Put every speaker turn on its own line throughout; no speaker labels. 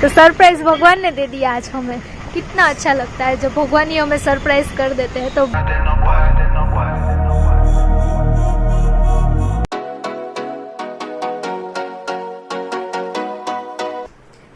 तो सरप्राइज भगवान ने दे दिया आज हमें। कितना अच्छा लगता है जब भगवान ही हमें सरप्राइज कर देते हैं। तो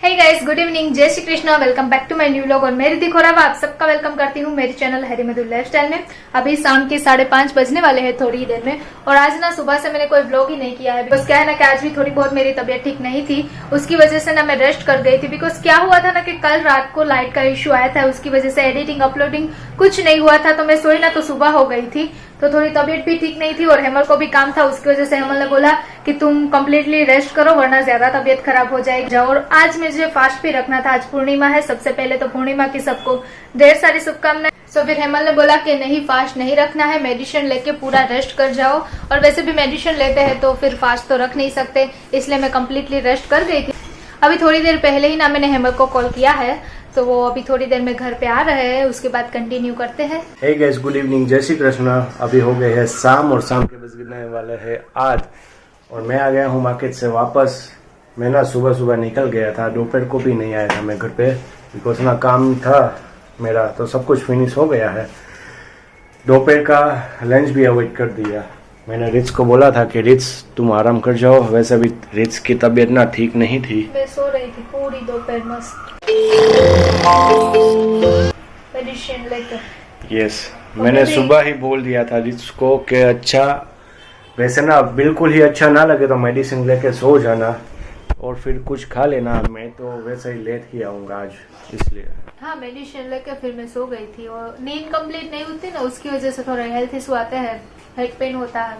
हे गाइस, गुड इवनिंग, जय Shri Krishna, welcome back to my new vlog. और मैं रिद्धि खोरावा आप सबका वेलकम करती हूँ मेरे चैनल हरी मधुर लाइफस्टाइल में। अभी शाम के 5:30 बजने वाले हैं थोड़ी ही देर में। और आज ना सुबह से मैंने कोई व्लॉग ही नहीं किया है। बिकॉज क्या है ना कि आज भी थोड़ी बहुत मेरी तबीयत ठीक नहीं थी, उसकी वजह से ना मैं रेस्ट कर गई थी। बिकॉज क्या हुआ था ना कि कल रात को लाइट का इश्यू आया था, उसकी वजह से एडिटिंग अपलोडिंग कुछ नहीं हुआ था। तो मैं सोई ना तो सुबह हो गई थी, तो थोड़ी तबीयत भी ठीक नहीं थी और हेमल को भी काम था। उसकी वजह से हेमल ने बोला कि तुम कम्प्लीटली रेस्ट करो वरना ज्यादा तबीयत खराब हो जाएगी। और आज मुझे फास्ट भी रखना था, आज पूर्णिमा है। सबसे पहले तो पूर्णिमा की सबको ढेर सारी शुभकामनाएं। तो फिर हेमल ने बोला कि नहीं, फास्ट नहीं रखना है, मेडिसिन लेके पूरा रेस्ट कर जाओ। और वैसे भी मेडिसिन लेते हैं तो फिर फास्ट तो रख नहीं सकते, इसलिए मैं कम्प्लीटली रेस्ट कर गई थी। अभी थोड़ी देर पहले ही ना मैंने हेमल को कॉल किया है, तो वो अभी थोड़ी देर में घर पे आ रहे हैं, उसके बाद कंटिन्यू करते हैं।
हे गाइस, गुड इवनिंग, जय श्री कृष्णा। अभी हो गए हैं शाम और शाम के बजने वाले हैं 8 और मैं आ गया हूँ मार्केट से वापस। मैं ना सुबह सुबह निकल गया था, दोपहर को भी नहीं आया था मैं घर पे, बिकॉज ना काम था मेरा, तो सब कुछ फिनिश हो गया है। दोपहर का लंच भी अवॉइड कर दिया। मैंने रिच को बोला था कि रिच तुम आराम कर जाओ, वैसे भी रिच की तबीयत ना ठीक नहीं थी।
मैं सो रही थी पूरी दोपहर मस्त मेडिसिन लेकर।
यस, मैंने सुबह ही बोल दिया था रिच को कि अच्छा, वैसे ना बिल्कुल ही अच्छा ना लगे तो मेडिसिन लेके सो जाना और फिर कुछ खा लेना। मैं तो वैसे ही लेट ही आऊंगा आज, इसलिए।
हाँ, मेडिसिन लेकर फिर मैं सो गई थी और नींद कंप्लीट नहीं होती ना, उसकी वजह से थोड़ा हेल्थ इशू आते हैं, हेड पेन होता है,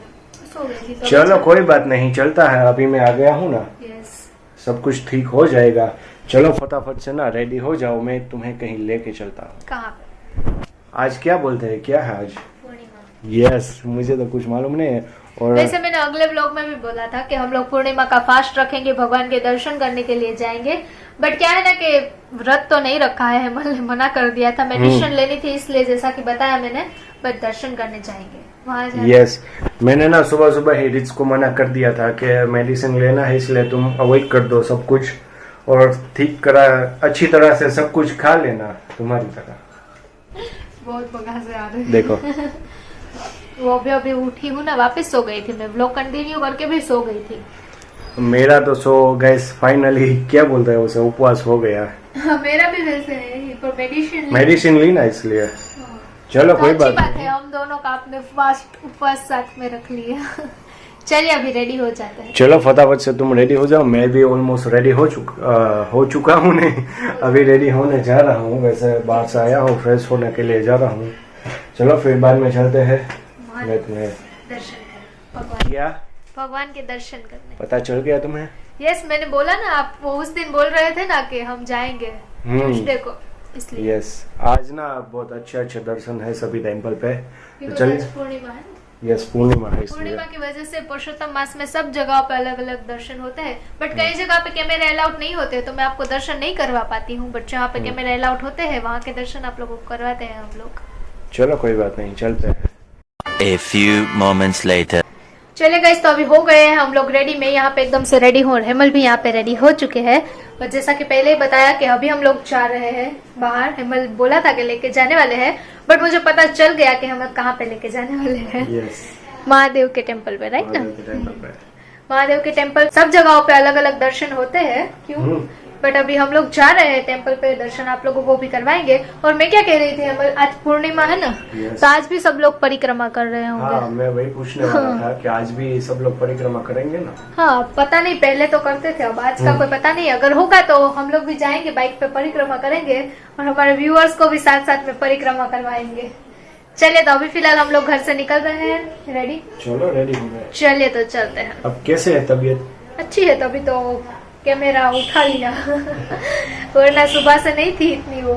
सो गई थी। तो
चलो कोई बात नहीं, चलता है। अभी मैं आ गया हूँ ना,
यस,
सब कुछ ठीक हो जाएगा। चलो फटाफट से ना रेडी हो जाओ, मैं तुम्हें कहीं लेके चलता हूँ।
कहाँ पे?
आज क्या बोलते हैं, क्या है आज?
पूर्णिमा।
यस, मुझे तो कुछ मालूम नहीं है। और
वैसे मैंने अगले व्लॉग में भी बोला था कि हम लोग पूर्णिमा का फास्ट रखेंगे, भगवान के दर्शन करने के लिए जाएंगे। बट क्या है ना कि व्रत तो नहीं रखा है, हेमल ने मना कर दिया था। मेडिसिन लेनी थी इसलिए, जैसा कि बताया मैंने, बट दर्शन करने जाएंगे वहाँ।
यस, मैंने ना सुबह सुबह ही रिच को मना कर दिया था कि मेडिसिन लेना है, इसलिए तुम अवॉइड कर दो सब कुछ और ठीक करा अच्छी तरह से सब कुछ खा लेना तुम्हारी तरह।
बहुत बगा से आ रहे हैं।
देखो
वो भी अभी उठी हूँ ना, वापस सो गई थी मैं, व्लॉग कंटिन्यू करके भी सो गई थी।
मेरा तो सो गैस फाइनली क्या बोलते हैं उसे, उपवास हो गया।
मेरा भी वैसे है, पर
मेडिसिन ली ना, इसलिए। चलो कोई बात
है,
नहीं,
हम दोनों का आपने फास्ट उपवास साथ में रख लिया। चलिए अभी रेडी हो जाते हैं।
चलो फटाफट से तुम रेडी हो जाओ। मैं भी ऑलमोस्ट रेडी हो चुका हूँ नहीं, अभी रेडी होने जा रहा हूँ। वैसे बाहर से आया हूँ, फ्रेश होने के लिए जा रहा हूँ। चलो फिर बाद में चलते हैं, मैं तुम्हें
दर्शन
क्या
भगवान के दर्शन करने।
पता चल गया तुम्हें?
यस, मैंने बोला ना, आप वो उस दिन बोल रहे थे ना कि हम जाएंगे ट्यूसडे को, इसलिए।
यस, आज ना बहुत अच्छे दर्शन है सभी टेम्पल पे। तो चलिए,
पूर्णिमा है।
यस, पूर्णिमा है, इसलिए।
पूर्णिमा की वजह से पुरुषोत्तम मास में सब जगह पे अलग अलग दर्शन होते हैं। बट कई जगह पे कैमरे अलाउड नहीं होते, तो मैं आपको दर्शन नहीं करवा पाती हूँ। बट जहाँ पे कैमरे अलाउड होते हैं वहाँ के दर्शन आप लोगों को करवाते हैं हम लोग।
चलो कोई बात नहीं, चलते हैं।
A few moments later.
चले गए, तो अभी हो गए हैं हम लोग रेडी। मैं यहाँ पे एकदम से रेडी हूँ और हेमल भी यहाँ पे रेडी हो चुके हैं। और जैसा कि पहले ही बताया कि अभी हम लोग जा रहे हैं बाहर। हेमल बोला था कि लेके जाने वाले हैं, बट मुझे पता चल गया कि हम कहाँ पे लेके जाने वाले हैं।
यस,
महादेव के टेम्पल पे, राइट ना? महादेव के टेम्पल सब जगहों पे अलग अलग दर्शन होते हैं, क्यों? बट अभी हम लोग जा रहे हैं टेम्पल पे, दर्शन आप लोगों को भी करवाएंगे। और मैं क्या कह रही थी, हम आज पूर्णिमा है ना, तो आज भी सब लोग परिक्रमा कर रहे होंगे।
हाँ, मैं वही पूछने वाला था कि आज भी सब लोग परिक्रमा करेंगे ना?
हाँ, पता नहीं, पहले तो करते थे, अब आज का कोई पता नहीं। अगर होगा तो हम लोग भी जाएंगे, बाइक पे परिक्रमा करेंगे और हमारे व्यूअर्स को भी साथ साथ में परिक्रमा करवाएंगे। चलिए, तो अभी फिलहाल हम लोग घर से निकल रहे हैं। रेडी?
चलो रेडी हो गए।
चलिए तो चलते हैं।
अब कैसे है तबीयत?
अच्छी है, तभी तो कैमरा उठा लिया। वरना सुबह से नहीं थी इतनी वो।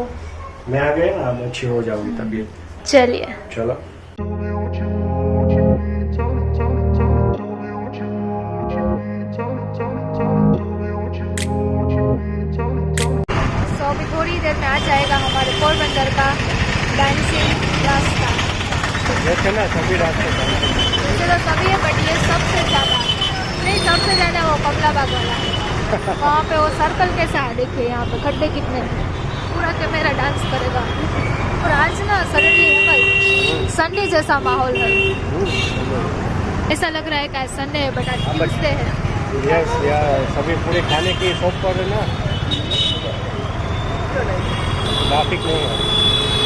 मैं आ गया ना, अब अच्छी हो जाऊंगी तबीयत।
चलिए
चलो।
तो अभी थोड़ी देर में आ जाएगा हमारे पोरबंदर का डांसिंग रास्ता।
वैसे ना सभी रास्ते
वैसे तो सभी है, बट ये सबसे ज्यादा नहीं, सबसे ज्यादा वो कमला बाग वाला है। वहाँ पे वो सर्कल कैसा है देखिए, यहाँ पे खड्डे कितने हैं, पूरा कैमरा डांस करेगा। और आज ना सडनली संडे जैसा माहौल है, ऐसा लग रहा है कि आज संडे है बट आज ट्यूसडे है।
यस यार, सभी पूरे खाने की शॉप पर है ना, ट्रैफिक नहीं है।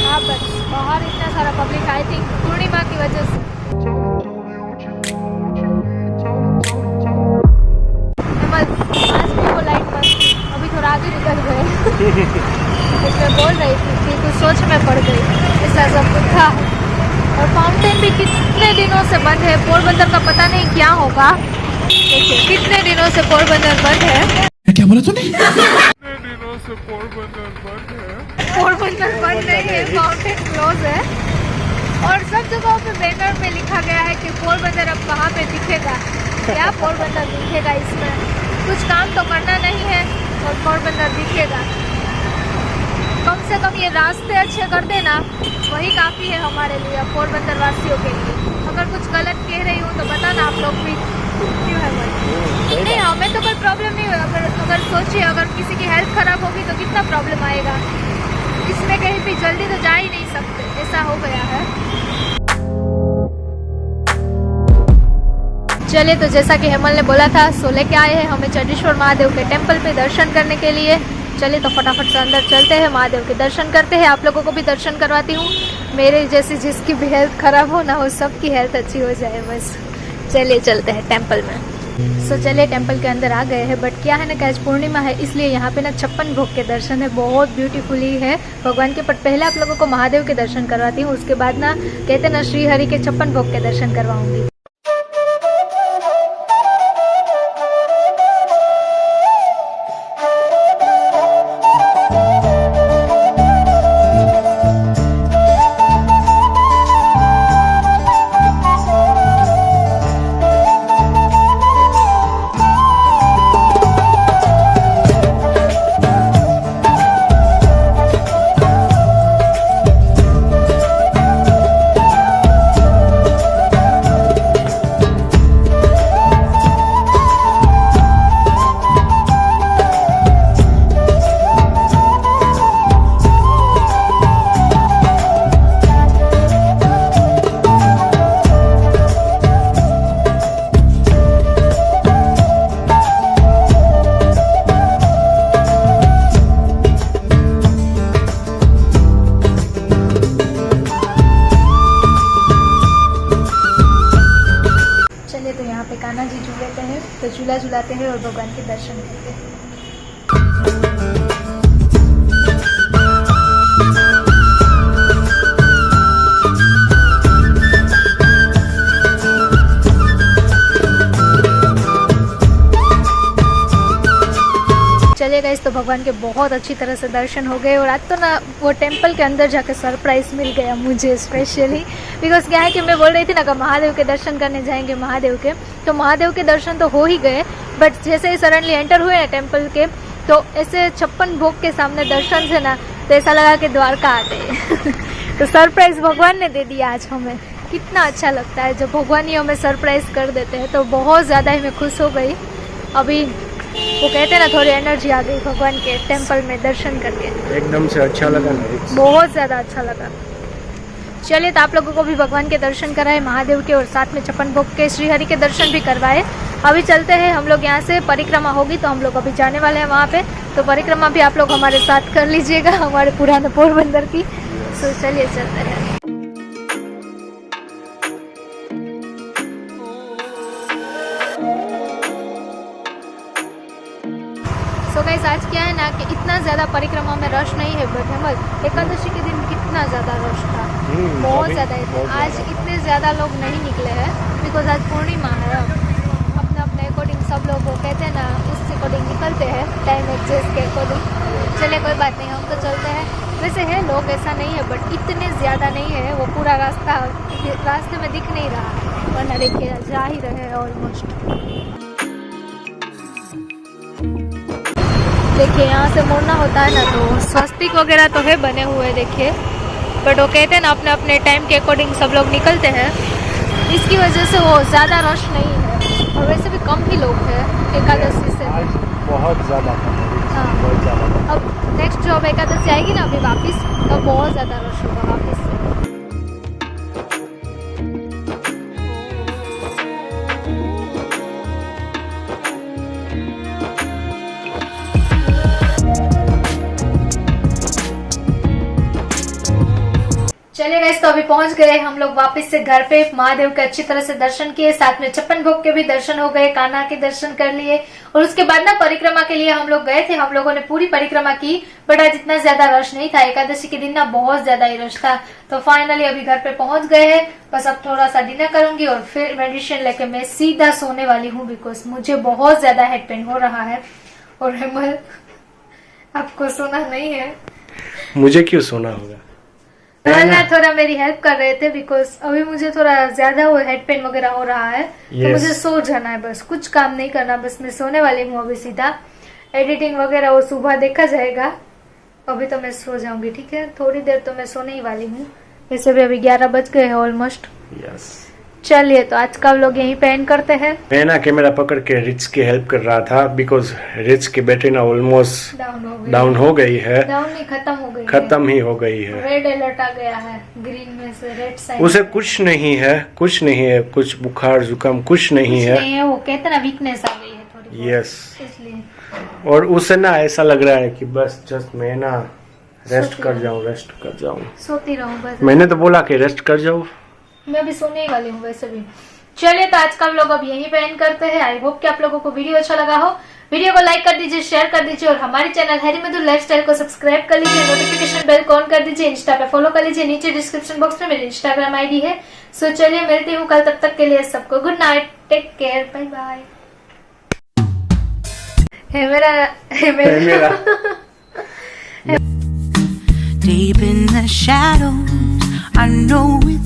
हाँ बस बाहर इतना सारा पब्लिक, आई थिंक पूर्णिमा की वजह से। आज भी वो लाइट बंद, अभी थोड़ा आगे निकल गए। इसमें बोल रही थी कि कुछ सोच में पड़ गई, ऐसा सब कुछ था। और फाउंटेन भी कितने दिनों से बंद है, पोरबंदर का पता नहीं क्या होगा। देखिए कितने दिनों से पोरबंदर बंद है।
क्या बोला तूने?
पोरबंदर बंद नहीं है, फाउंटेन क्लोज है। और सब जगहों पे बैनर में लिखा गया है कि पोरबंदर अब कहाँ पे दिखेगा, क्या पोरबंदर दिखेगा। इसमें कुछ काम तो करना नहीं है और पोरबंदर दिखेगा। कम से कम ये रास्ते अच्छे कर देना, वही काफ़ी है हमारे लिए, पोरबंदर वासियों के लिए। अगर कुछ गलत कह रही हूँ तो बताना आप लोग भी, क्यों है भाई? नहीं हमें तो कोई प्रॉब्लम नहीं है। अगर सोचिए, अगर किसी की हेल्थ खराब होगी तो कितना प्रॉब्लम आएगा। इसमें कहीं भी जल्दी तो जा ही नहीं सकते, ऐसा हो गया है। चलिए, तो जैसा कि हेमल ने बोला था, सो लेके आए हैं हमें चंडेश्वर महादेव के टेम्पल पे दर्शन करने के लिए। चलिए तो फटाफट से अंदर चलते हैं, महादेव के दर्शन करते हैं। आप लोगों को भी दर्शन करवाती हूँ, मेरे जैसी जिसकी भी हेल्थ खराब हो ना हो, सबकी हेल्थ अच्छी हो जाए बस। चलिए चलते हैं टेम्पल में। सो चलिए टेम्पल के अंदर आ गए हैं, बट क्या है ना कि आज पूर्णिमा है, इसलिए यहाँ पे ना 56 भोग के दर्शन है, बहुत ब्यूटीफुली है भगवान के। बट पहले आप लोगों को महादेव के दर्शन करवाती हूँ, उसके बाद ना कहते ना श्री हरि के 56 भोग के दर्शन करवाऊंगी। तो झूला झुलाते हैं और भगवान के दर्शन करते हैं। चले गए तो भगवान के बहुत अच्छी तरह से दर्शन हो गए। और आज तो ना वो टेंपल के अंदर जाके सरप्राइज मिल गया मुझे स्पेशली, बिकॉज क्या है कि मैं बोल रही थी ना कि महादेव के दर्शन करने जाएंगे महादेव के, तो महादेव के दर्शन तो हो ही गए, बट जैसे ही सडनली एंटर हुए ना टेंपल के, तो ऐसे 56 भोग के सामने दर्शन से ना तो ऐसा लगा कि द्वारका आ गए। तो सरप्राइज भगवान ने दे दिया आज हमें। कितना अच्छा लगता है जब भगवान ही हमें सरप्राइज कर देते हैं, तो बहुत ज़्यादा ही मैं खुश हो गई। अभी वो कहते हैं ना थोड़ी एनर्जी आ गई भगवान के टेंपल में दर्शन करके,
एकदम से अच्छा लगा ना,
बहुत ज़्यादा अच्छा लगा। चलिए तो आप लोगों को भी भगवान के दर्शन कराए महादेव के, और साथ में 56 भोग के श्री हरि के दर्शन भी करवाए। अभी चलते हैं हम लोग, यहाँ से परिक्रमा होगी तो हम लोग अभी जाने वाले हैं वहाँ पे, तो परिक्रमा भी आप लोग हमारे साथ कर लीजिएगा हमारे पुराने पोरबंदर की। तो चलिए चलते हैं। तो गाइस आज क्या है ना कि इतना ज़्यादा परिक्रमा में रश नहीं है, बट हेमल एकादशी के दिन कितना ज़्यादा रश था, बहुत ज़्यादा है। आज इतने ज़्यादा लोग नहीं निकले हैं बिकॉज आज पूर्णिमा है। अपने अपने अकॉर्डिंग सब लोग वो कहते हैं ना उस अकॉर्डिंग निकलते हैं, टाइम एडजस्ट के अकॉर्डिंग। चले कोई बात नहीं, हम तो चलते हैं। वैसे है लोग, ऐसा नहीं है, बट इतने ज़्यादा नहीं है। वो पूरा रास्ते में दिख नहीं रहा, वरना देखिए जा ही रहे ऑलमोस्ट। देखिए यहाँ से मुड़ना होता है ना, तो स्वस्तिक वगैरह तो है बने हुए देखिए, बट वो कहते हैं ना अपने अपने टाइम के अकॉर्डिंग सब लोग निकलते हैं, इसकी वजह से वो ज़्यादा रश नहीं है। और वैसे भी कम ही लोग हैं एकादशी से।
बहुत ज़्यादा था,
हाँ।
बहुत ज़्यादा था।
अब नेक्स्ट जो अब एकादशी आएगी ना अभी वापस, तब बहुत ज़्यादा रश होगा वापस से। चलिए गाइस, तो अभी पहुंच गए हम लोग वापस से घर पे। महादेव के अच्छी तरह से दर्शन किए, साथ में 56 भोग के भी दर्शन हो गए, कान्हा के दर्शन कर लिए, और उसके बाद ना परिक्रमा के लिए हम लोग गए थे। हम लोगों ने पूरी परिक्रमा की, बट आज इतना ज्यादा रश नहीं था। एकादशी के दिन ना बहुत ज्यादा ही रश था। तो फाइनली अभी घर पे पहुंच गए हैं। बस अब थोड़ा सा डिनर करूंगी और फिर मेडिसिन लेके मैं सीधा सोने वाली हूँ, बिकॉज मुझे बहुत ज्यादा हेड पेन हो रहा है। और हेमल, आपको सोना नहीं है?
मुझे क्यों सोना होगा?
ना थोड़ा मेरी हेल्प कर रहे थे, बिकॉज अभी मुझे थोड़ा ज्यादा वो हेड पेन वगैरह हो रहा है। तो मुझे सो जाना है, बस कुछ काम नहीं करना। बस मैं सोने वाली हूँ अभी सीधा। एडिटिंग वगैरह वो सुबह देखा जाएगा, अभी तो मैं सो जाऊंगी। ठीक है, थोड़ी देर तो मैं सोने ही वाली हूँ। वैसे भी अभी 11 बज गए हैं ऑलमोस्ट।
यस।
चलिए, तो आज का व्लॉग यहीं पे एंड करते हैं।
मैं ना कैमरा पकड़ के रिच की हेल्प कर रहा था, बिकॉज रिच की बैटरी ना ऑलमोस्ट डाउन हो गई है।
डाउन नहीं, खत्म हो गई है।
खत्म ही हो गई है।
रेड अलर्ट आ गया है, ग्रीन में से रेड साइन।
उसे कुछ नहीं है, कुछ नहीं है, कुछ बुखार जुकाम कुछ नहीं है।
वो कहते ना वीकनेस आ गई है थोड़ी।
यस।
इसलिए
और उसे ना ऐसा लग रहा है कि बस जस्ट मैं ना रेस्ट कर जाऊं।
सोती रहूं बस।
मैंने तो बोला कि रेस्ट कर जाओ।
मैं भी सोने ही वाली हूँ वैसे भी। चलिए, तो आज का व्लॉग अब यहीं पे एंड करते हैं। आई होप कि आप लोगों को वीडियो अच्छा लगा हो। वीडियो को लाइक कर दीजिए, शेयर कर दीजिए, और हमारे चैनल हैरी मधुर लाइफस्टाइल को सब्सक्राइब कर लीजिए। नोटिफिकेशन बेल को ऑन कर दीजिए। इंस्टा पे फॉलो कर लीजिए, नीचे डिस्क्रिप्शन बॉक्स में मेरी इंस्टाग्राम आईडी है। सो चलिए, मिलती हूँ कल। तब तक के लिए सबको good night, take care, bye bye. है मेरा
Deep in the shadows, I know it.